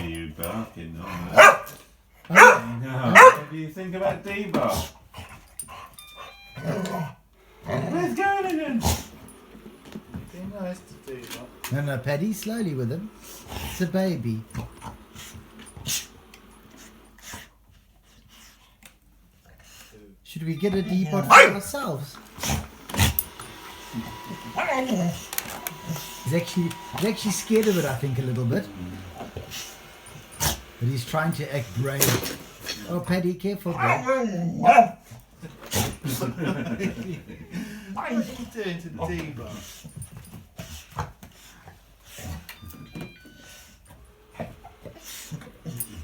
You barking on that. What do you think about D-Bar? Where's going again? Be nice to do that. No, Paddy, slowly with him. It's a baby. Should we get a D-Bot for ourselves? He's actually scared of it, I think, a little bit. But he's trying to act brave. Oh, Paddy, careful, bro. What are you doing to the D-Bar?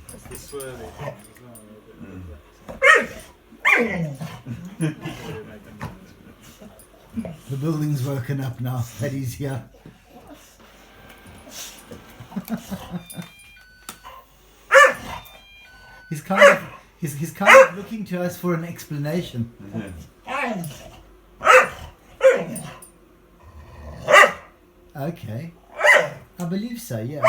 That's the swirly thing as well. The building's woken up now. Paddy's here. He's kind of looking to us for an explanation. Okay. I believe so, yeah.